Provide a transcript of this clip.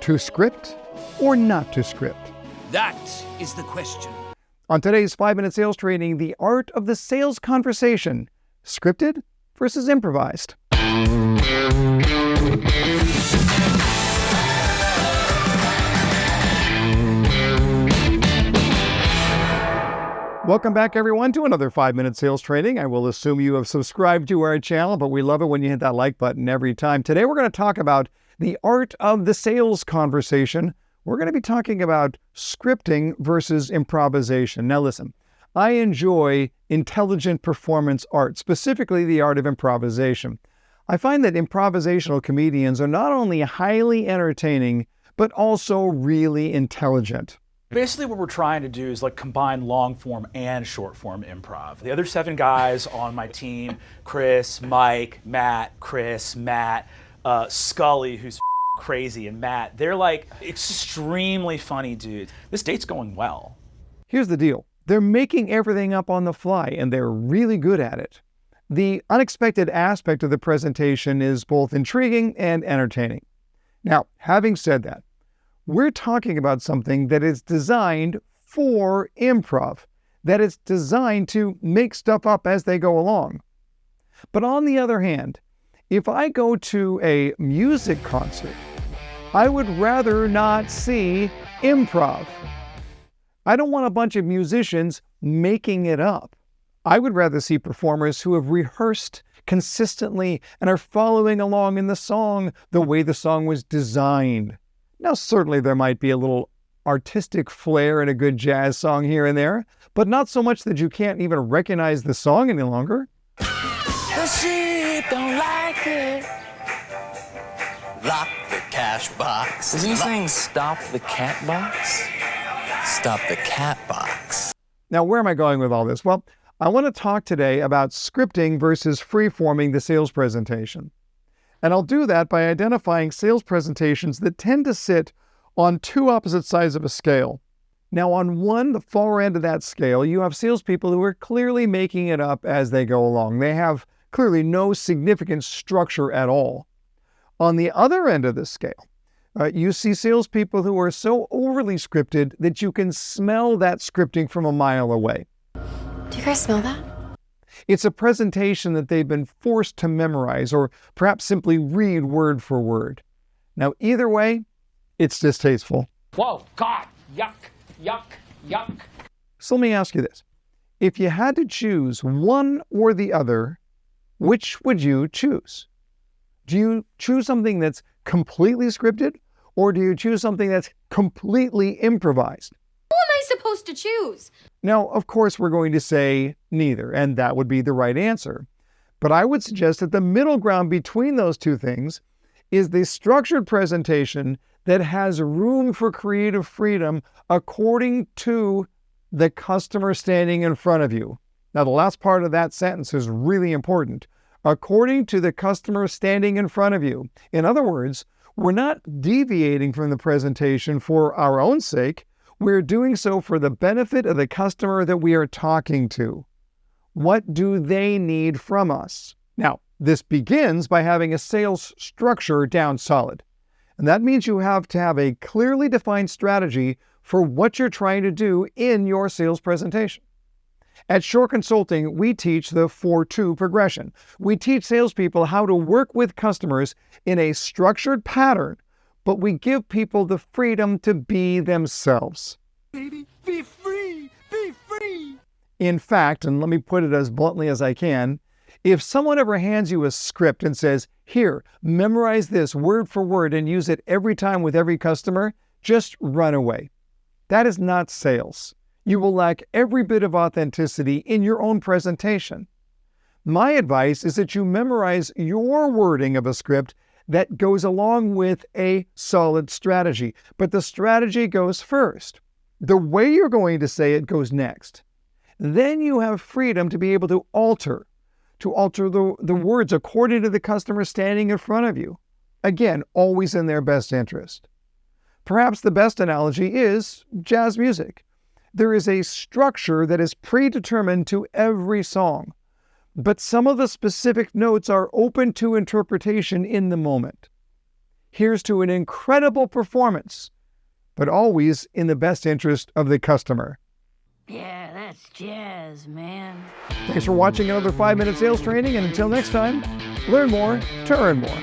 To script or not to script? That is the question. On today's 5-minute sales training, the art of the sales conversation, scripted versus improvised. Welcome back, everyone, to another 5-minute sales training. I will assume you have subscribed to our channel, but we love it when you hit that like button every time. Today, we're going to talk about the art of the sales conversation. We're going to be talking about scripting versus improvisation. Now, listen, I enjoy intelligent performance art, specifically the art of improvisation. I find that improvisational comedians are not only highly entertaining, but also really intelligent. Basically what we're trying to do is like combine long form and short form improv. The other 7 guys on my team, Chris, Mike, Matt, Chris, Matt, Scully, who's crazy, and Matt, they're like extremely funny dudes. This date's going well. Here's the deal. They're making everything up on the fly, and they're really good at it. The unexpected aspect of the presentation is both intriguing and entertaining. Now, having said that, we're talking about something that is designed for improv, that is designed to make stuff up as they go along. But on the other hand, if I go to a music concert, I would rather not see improv. I don't want a bunch of musicians making it up. I would rather see performers who have rehearsed consistently and are following along in the song the way the song was designed. Now, certainly there might be a little artistic flair in a good jazz song here and there, but not so much that you can't even recognize the song any longer. The sheep don't like it. Lock the cash box. Isn't he saying stop the cat box? Stop the cat box. Now, where am I going with all this? Well, I want to talk today about scripting versus free-forming the sales presentation. And I'll do that by identifying sales presentations that tend to sit on 2 opposite sides of a scale. Now, on the far end of that scale, you have salespeople who are clearly making it up as they go along. They have clearly no significant structure at all. On the other end of the scale, you see salespeople who are so overly scripted that you can smell that scripting from a mile away. Do you guys smell that? It's a presentation that they've been forced to memorize or perhaps simply read word for word. Now, either way, it's distasteful. Whoa, God, yuck, yuck, yuck. So let me ask you this. If you had to choose one or the other, which would you choose? Do you choose something that's completely scripted, or do you choose something that's completely improvised? Who am I supposed to choose? Now, of course, we're going to say neither, and that would be the right answer. But I would suggest that the middle ground between those two things is the structured presentation that has room for creative freedom according to the customer standing in front of you. Now, the last part of that sentence is really important. According to the customer standing in front of you. In other words, we're not deviating from the presentation for our own sake. We're doing so for the benefit of the customer that we are talking to. What do they need from us? Now, this begins by having a sales structure down solid. And that means you have to have a clearly defined strategy for what you're trying to do in your sales presentation. At Shore Consulting, we teach the 4-2 progression. We teach salespeople how to work with customers in a structured pattern, but we give people the freedom to be themselves. Baby, be free, be free. In fact, and let me put it as bluntly as I can, if someone ever hands you a script and says, here, memorize this word for word and use it every time with every customer, just run away. That is not sales. You will lack every bit of authenticity in your own presentation. My advice is that you memorize your wording of a script that goes along with a solid strategy. But the strategy goes first. The way you're going to say it goes next. Then you have freedom to be able to alter the words according to the customer standing in front of you. Again, always in their best interest. Perhaps the best analogy is jazz music. There is a structure that is predetermined to every song, but some of the specific notes are open to interpretation in the moment. here's to an incredible performance, but always in the best interest of the customer. Yeah, that's jazz, man. Thanks for watching another 5-minute sales training, and until next time, learn more to earn more.